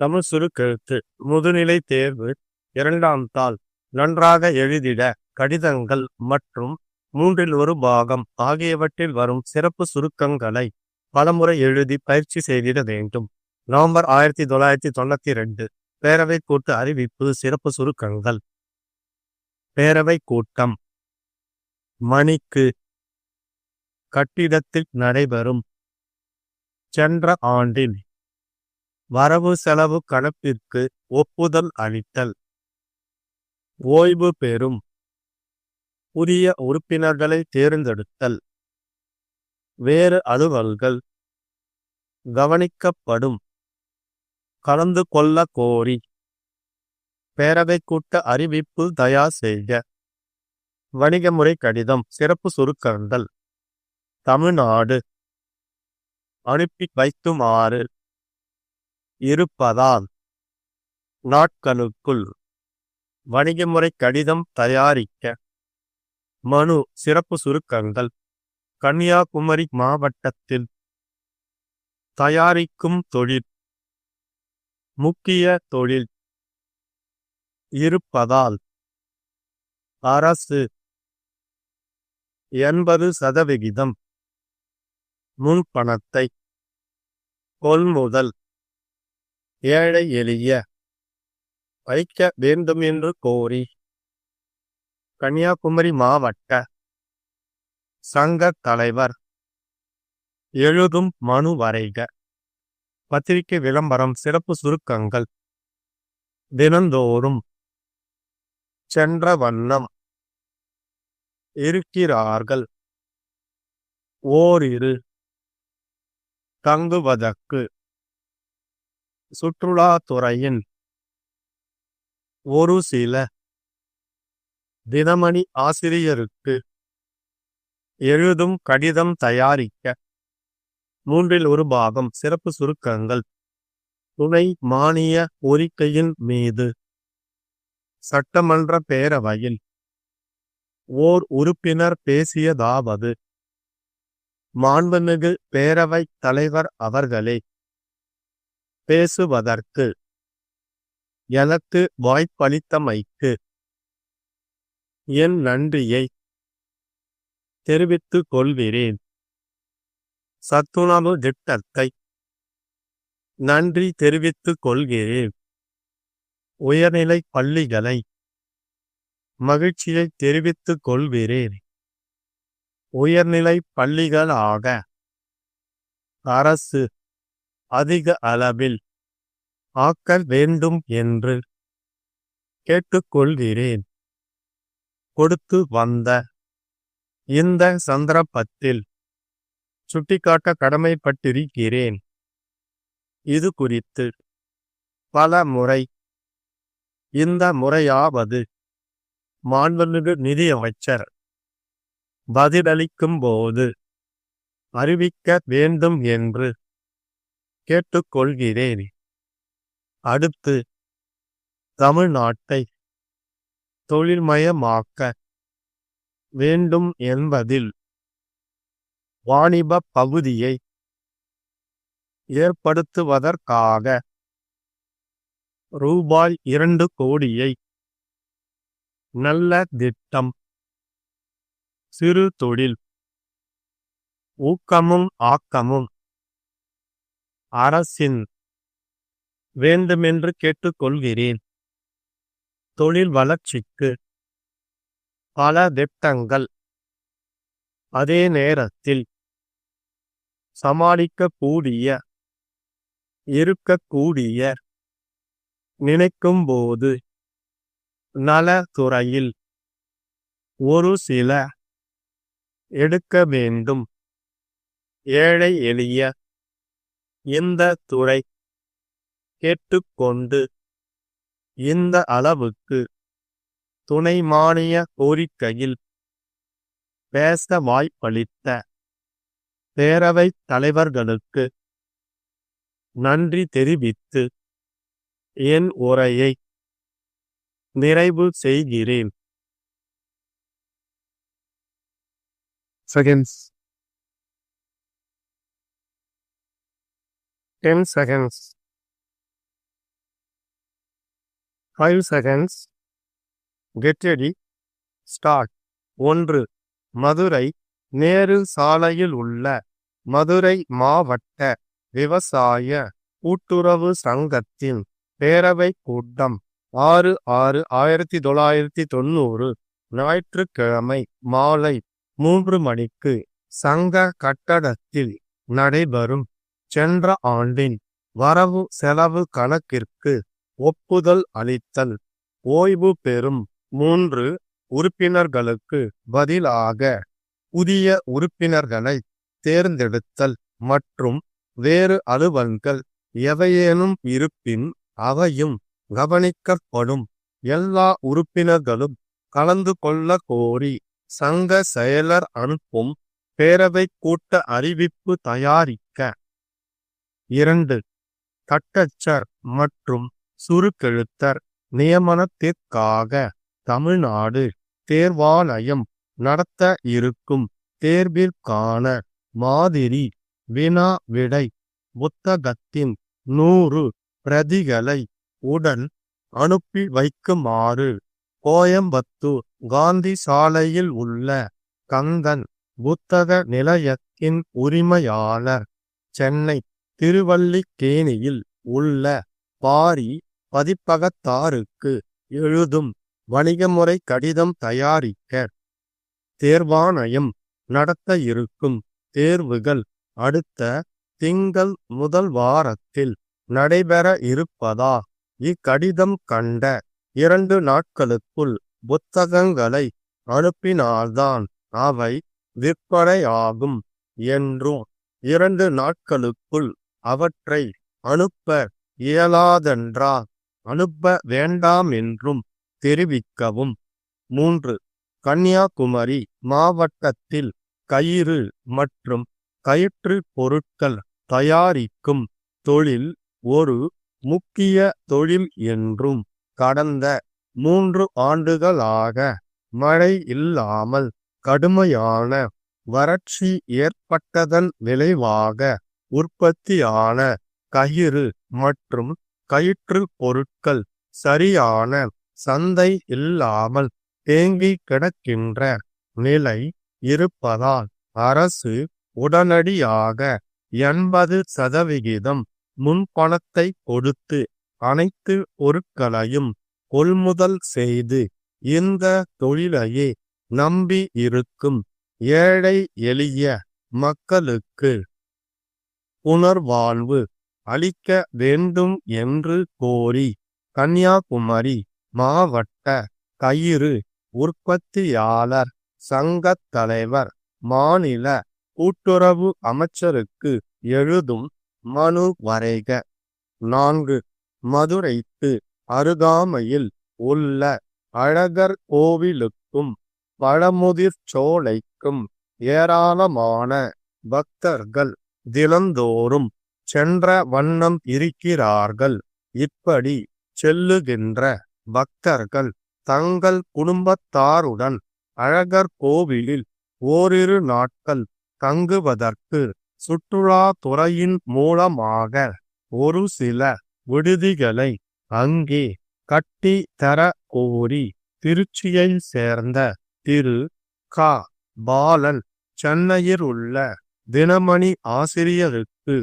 தமிழ் சுருக்கெழுத்து முதுநிலை தேர்வு 2ஆம் தாள். நன்றாக எழுதிட கடிதங்கள் மற்றும் 1/3 பாகம் ஆகியவற்றில் வரும் சிறப்பு சுருக்கங்களை பலமுறை எழுதி பயிற்சி செய்திட வேண்டும். நவம்பர் 1992 பேரவை கூட்ட அறிவிப்பு. சிறப்பு சுருக்கங்கள். பேரவை கூட்டம் மணிக்கு கட்டிடத்தில் நடைபெறும். சென்ற ஆண்டில் வரவு செலவு கணக்கிற்கு ஒப்புதல் அளித்தல். ஓய்வு பெறும் புதிய உறுப்பினர்களை தேர்ந்தெடுத்தல். வேறு அலுவல்கள் கவனிக்கப்படும். கலந்து கொள்ள கோரி பேரவை கூட்ட அறிவிப்பு தயார் செய்க. வணிக முறை கடிதம். சிறப்பு சுருக்கங்கள். தமிழ்நாடு அனுப்பி வைக்குமாறு இருப்பதால் நாட்களுக்குள் வணிக முறை கடிதம் தயாரிக்க மனு. சிறப்பு சுருக்கங்கள். கன்னியாகுமரி மாவட்டத்தில் தயாரிக்கும் தொழில் முக்கிய தொழில் இருப்பதால் அரசு 80% முன்பணத்தை கொள்முதல் ஏழை எளிய வைக்க வேண்டும் என்று கோரி கன்னியாகுமரி மாவட்ட சங்க தலைவர் எழுதும் மனு வரைக. பத்திரிகை விளம்பரம். சிறப்பு சுருக்கங்கள். தினந்தோறும் சென்ற வண்ணம் இருக்கிறார்கள். ஓரிரு தங்குவதற்கு சுற்றுலாத்துறையின் ஒரு சில தினமணி ஆசிரியருக்கு எழுதும் கடிதம் தயாரிக்க 1/3 பாகம். சிறப்பு சுருக்கங்கள். துணை மானிய கோரிக்கையின் மீது சட்டமன்ற பேரவையில் ஓர் உறுப்பினர் பேசியதாவது: மாண்புமிகு பேரவைத் தலைவர் அவர்களே, பேசுவதற்கு எனக்கு வாய்ப்பளித்தமைக்கு என் நன்றியை தெரிவித்துக் கொள்கிறேன். சத்துணவு திட்டத்தை நன்றி தெரிவித்துக் கொள்கிறேன். உயர்நிலை பள்ளிகளை மகிழ்ச்சியை தெரிவித்துக் கொள்கிறேன். உயர்நிலை பள்ளிகளாக அரசு அதிக அளவில் ஆக்க வேண்டும் என்று கேட்டுக்கொள்கிறேன். கொடுத்து வந்த இந்த சந்தர்ப்பத்தில் சுட்டிக்காட்ட கடமைப்பட்டிருக்கிறேன். இது குறித்து பல முறை இந்த முறையாவது மாண்புமிகு நிதியமைச்சர் பதிலளிக்கும் போது அறிவிக்க வேண்டும் என்று கேட்டுக்கொள்கிறேன். அடுத்து தமிழ்நாட்டை தொழில்மயமாக்க வேண்டும் என்பதில் வாணிப பகுதியை ஏற்படுத்துவதற்காக ரூபாய் 2 கோடியை நல்ல திட்டம். சிறு தொழில் ஊக்கமும் ஆக்கமும் அரசின் வேண்டுமென்று கேட்டுக்கொள்கிறேன். தொழில் வளர்ச்சிக்கு பல திட்டங்கள். அதே நேரத்தில் சமாளிக்கக்கூடிய இருக்கக்கூடிய நினைக்கும்போது நலத்துறையில் ஒரு சில எடுக்க வேண்டும். ஏழை எளிய இந்த துறை கேட்டுக்கொண்டு இந்த அளவுக்கு துணை மானிய கோரிக்கையில் பேச வாய்ப்பளித்த பேரவைத் தலைவர்களுக்கு நன்றி தெரிவித்து என் உரையை நிறைவு செய்கிறேன். Seconds. 10 seconds. 5 seconds. Get ready. Start. 1. Madurai Nehru சாலையில் உள்ள மதுரை மாவட்ட விவசாய கூட்டுறவு சங்கத்தின் பேரவை கூட்டம் 6/6/1990 ஞாயிற்றுக்கிழமை மாலை 3 மணிக்கு சங்க கட்டடத்தில் நடைபெறும். சென்ற ஆண்டின் வரவு செலவு கணக்கிற்கு ஒப்புதல் அளித்தல். ஓய்வு பெறும் 3 உறுப்பினர்களுக்கு பதிலாக புதிய உறுப்பினர்களை தேர்ந்தெடுத்தல் மற்றும் வேறு அலுவல்கள் எவையேனும் இருப்பின் அவையும் கவனிக்கப்படும். எல்லா உறுப்பினர்களும் கலந்து கொள்ள கோரி சங்க செயலர் அனுப்பும் பேரவை கூட்ட அறிவிப்பு தயாரிக்க. 2. தட்டச்சர் மற்றும் சுருக்கெழுத்தர் நியமனத்திற்காக தமிழ்நாடு தேர்வாணையம் நடத்த இருக்கும் தேர்விற்கான மாதிரி வினா விடை புத்தகத்தின் 100 பிரதிகளை உடன் அனுப்பி வைக்குமாறு கோயம்புத்தூர் காந்தி சாலையில் உள்ள கந்தன் புத்தக நிலையத்தின் உரிமையாளர், சென்னை திருவல்லிக்கேணியில் உள்ள பாரி பதிப்பகத்தாருக்கு எழுதும் வணிகமுறை கடிதம் தயாரிக்க. தேர்வாணையம் நடத்த இருக்கும் தேர்வுகள் அடுத்த திங்கள் முதல் வாரத்தில் நடைபெற இருப்பதால் இக்கடிதம் கண்ட 2 நாட்களுக்குள் புத்தகங்களை அனுப்பினால்தான் அவை விற்பனையாகும் என்றும் 2 நாட்களுக்குள் அவற்றை அனுப்ப இயலாதென்றால் அனுப்ப வேண்டாம் என்றும் தெரிவிக்கவும். 3. கன்னியாகுமரி மாவட்டத்தில் கயிறு மற்றும் கயிற்று பொருட்கள் தயாரிக்கும் தொழில் ஒரு முக்கிய தொழில் என்றும் கடந்த 3 ஆண்டுகளாக மழை இல்லாமல் கடுமையான வறட்சி ஏற்பட்டதன் விளைவாக உற்பத்தியான கயிறு மற்றும் கயிற்று பொருட்கள் சரியான சந்தை இல்லாமல் தேங்கி கிடக்கின்ற நிலை இருப்பதால் அரசு உடனடியாக 80% முன்பணத்தை கொடுத்து அனைத்து பொருட்களையும் கொள்முதல் செய்து இந்த தொழிலையே நம்பி இருக்கும் ஏழை எளிய மக்களுக்கு புனர்வாழ்வு அளிக்க வேண்டும் என்று கோரி கன்னியாகுமரி மாவட்ட கயிறு உற்பத்தியாளர் சங்கத் தலைவர் மாநில கூட்டுறவு அமைச்சருக்கு எழுதும் மனு வரைக. 4. மதுரைக்கு அருகாமையில் உள்ள அழகர் கோவிலுக்கும் பழமுதிர் சோலைக்கும் ஏராளமான பக்தர்கள் தினந்தோறும் சென்ற வண்ணம் இருக்கிறார்கள். இப்படி செல்லுகின்ற பக்தர்கள் தங்கள் குடும்பத்தாருடன் அழகர் கோவிலில் ஓரிரு நாட்கள் தங்குவதற்கு சுற்றுலாத்துறையின் மூலமாக ஒரு சில விடுதிகளை அங்கே கட்டி தர கோரி திருச்சியை சேர்ந்த திரு க. பாலன் சென்னையில் உள்ள தினமணி ஆசிரியருக்கு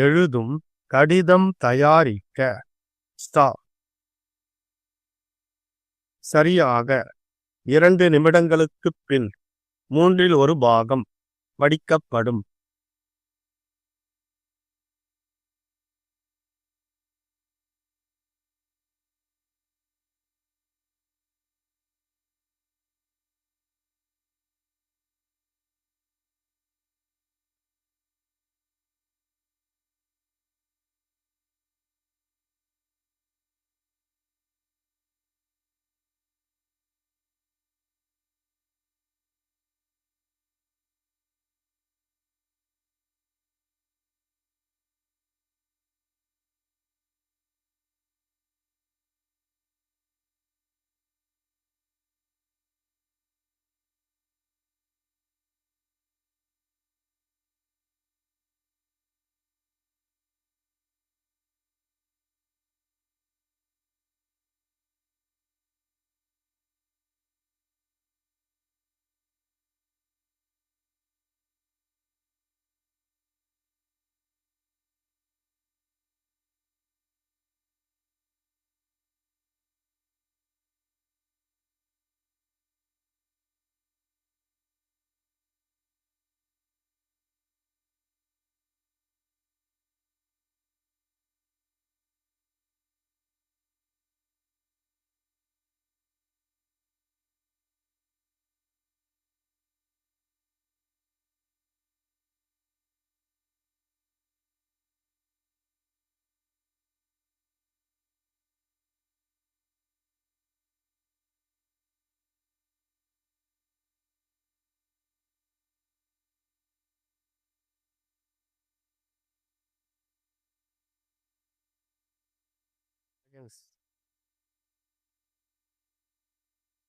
எழுதும் கடிதம் தயாரிக்க. சரியாக 2 நிமிடங்களுக்குப் பின் 1/3 பாகம் படிக்கப்படும்.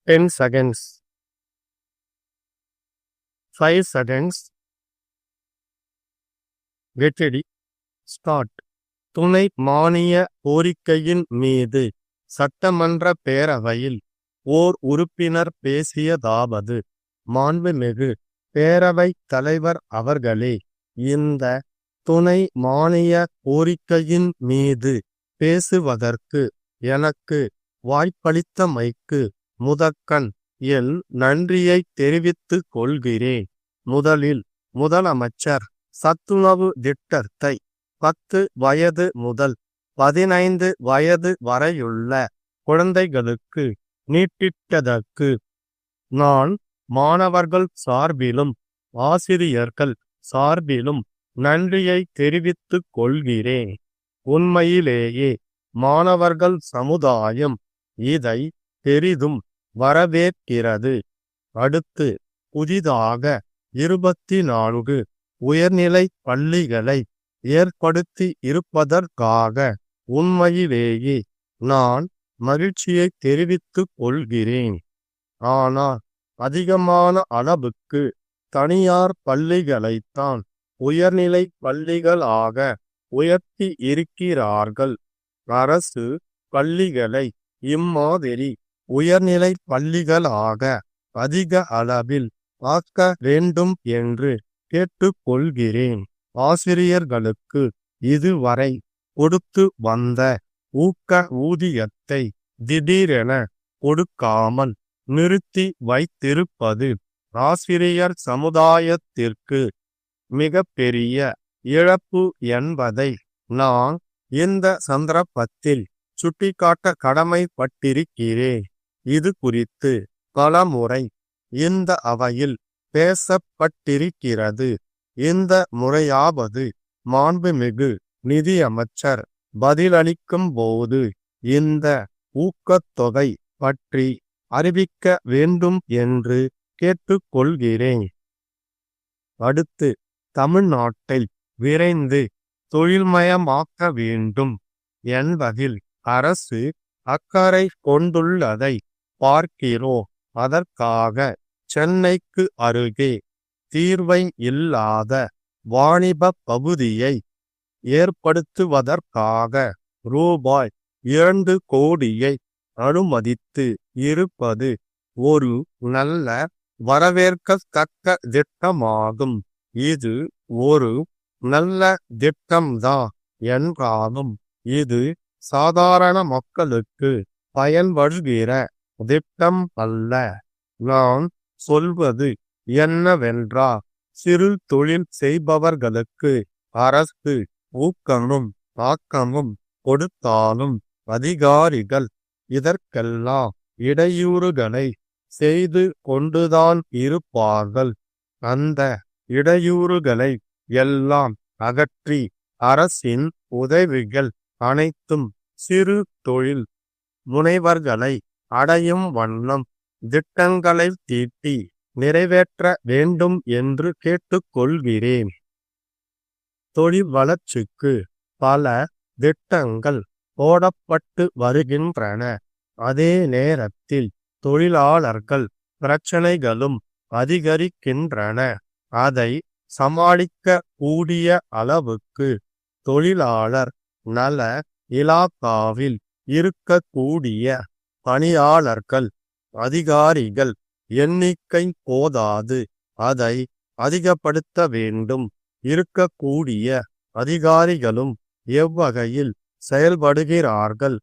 10 seconds, 5 seconds, get ready, start. துணை மானிய கோரிக்கையின் மீது சட்டமன்ற பேரவையில் ஓர் உறுப்பினர் பேசியதாவது: மாண்புமிகு பேரவைத் தலைவர் அவர்களே, இந்த துணை மானிய கோரிக்கையின் மீது பேசுவதற்கு எனக்கு வாய்ப்பளித்தமைக்கு முதற்கண் என் நன்றியை தெரிவித்துக் கொள்கிறேன். முதலில் முதலமைச்சர் சத்துணவு திட்டத்தை 10 வயது முதல் 15 வயது வரையுள்ள குழந்தைகளுக்கு நீட்டித்ததற்கு நான் மாணவர்கள் சார்பிலும் ஆசிரியர்கள் சார்பிலும் நன்றியை தெரிவித்துக் கொள்கிறேன். உண்மையிலேயே மாணவர்கள் சமுதாயம் இதை பெரிதும் வரவேற்கிறது. அடுத்து புதிதாக 24 உயர்நிலை பள்ளிகளை ஏற்படுத்தி இருப்பதற்காக உண்மையிலேயே நான் மகிழ்ச்சியை தெரிவித்துக் கொள்கிறேன். ஆனால் அதிகமான அளவுக்கு தனியார் பள்ளிகளைத்தான் உயர்நிலை பள்ளிகளாக உயர்த்தி இருக்கிறார்கள். அரசு பள்ளிகளை இம்மாதிரி உயர்நிலை பள்ளிகளாக அதிக அளவில் ஆக்க வேண்டும் என்று கேட்டுக்கொள்கிறேன். ஆசிரியர்களுக்கு இதுவரை கொடுத்து வந்த ஊக்க ஊதியத்தை திடீரென கொடுக்காமல் நிறுத்தி வைத்திருப்பது ஆசிரியர் சமுதாயத்திற்கு மிகப்பெரிய இழப்பு என்பதை நான் இந்த சந்தர்ப்பத்தில் சுட்டிக்காட்ட கடமைப்பட்டிருக்கிறேன். இது குறித்து பலமுறை இந்த அவையில் பேசப்பட்டிருக்கிறது. இந்த முறையாவது மாண்புமிகு நிதியமைச்சர் பதிலளிக்கும் போது இந்த ஊக்கத்தொகை பற்றி அறிவிக்க வேண்டும் என்று கேட்டுக்கொள்கிறேன். அடுத்து தமிழ்நாட்டை விரைந்து தொழில்மயமாக்க வேண்டும் என்பதில் அரசு அக்கறை கொண்டுள்ளதை பார்க்கிறோம். அதற்காக சென்னைக்கு அருகே தீர்வை இல்லாத வாணிப பகுதியை ஏற்படுத்துவதற்காக ரூபாய் 2 கோடியை அனுமதித்து இருப்பது ஒரு நல்ல வரவேற்கத்தக்க திட்டமாகும். இது ஒரு நல்ல திட்டம்தான் என்றாலும் இது சாதாரண மக்களுக்கு பயன்படுகிற திட்டம் அல்ல. நான் சொல்வது என்னவென்றால், சிறு தொழில் செய்பவர்களுக்கு அரசு ஊக்கமும் ஆக்கமும் கொடுத்தாலும் அதிகாரிகள் இதற்கெல்லாம் இடையூறுகளை செய்து கொண்டுதான் இருப்பார்கள். அந்த இடையூறுகளை எல்லாம் அகற்றி அரசின் உதவிகள் அனைத்தும் சிறு தொழில் முனைவர்களை அடையும் வண்ணம் திட்டங்களை தீட்டி நிறைவேற்ற வேண்டும் என்று கேட்டுக்கொள்கிறேன். தொழில் வளர்ச்சிக்கு பல திட்டங்கள் போடப்பட்டு வருகின்றன. அதே நேரத்தில் தொழிலாளர்கள் பிரச்சனைகளும் அதிகரிக்கின்றன. அதை சமாளிக்க கூடிய அளவுக்கு தொழிலாளர் நல இலாகாவில் இருக்கக்கூடிய பணியாளர்கள் அதிகாரிகள் எண்ணிக்கை போதாது. அதை அதிகப்படுத்த வேண்டும். இருக்கக்கூடிய அதிகாரிகளும் எவ்வகையில் செயல்படுகிறார்கள்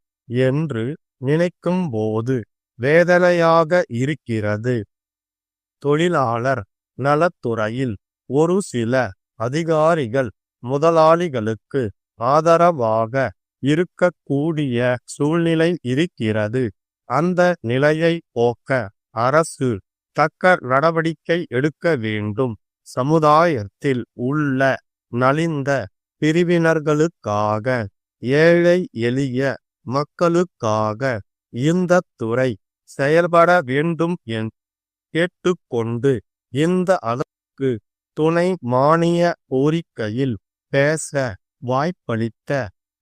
என்று நினைக்கும் போது வேதனையாக இருக்கிறது. தொழிலாளர் நலத்துறையில் ஒரு சில அதிகாரிகள் முதலாளிகளுக்கு ஆதரவாக இருக்கக்கூடிய சூழ்நிலை இருக்கிறது. அந்த நிலையை போக்க அரசு தக்க நடவடிக்கை எடுக்க வேண்டும். சமுதாயத்தில் உள்ள நலிந்த பிரிவினர்களுக்காக, ஏழை எளிய மக்களுக்காக இந்த துறை செயல்பட வேண்டும் என்று கேட்டுக்கொண்டு இந்த அளவுக்கு துணை மானிய கோரிக்கையில் பேச வாய்ப்பளித்த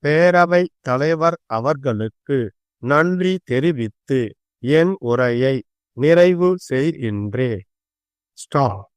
பேரவைத் தலைவர் அவர்களுக்கு நன்றி தெரிவித்து என் உரையை நிறைவு செய்கின்றேன். ஸ்டாப்.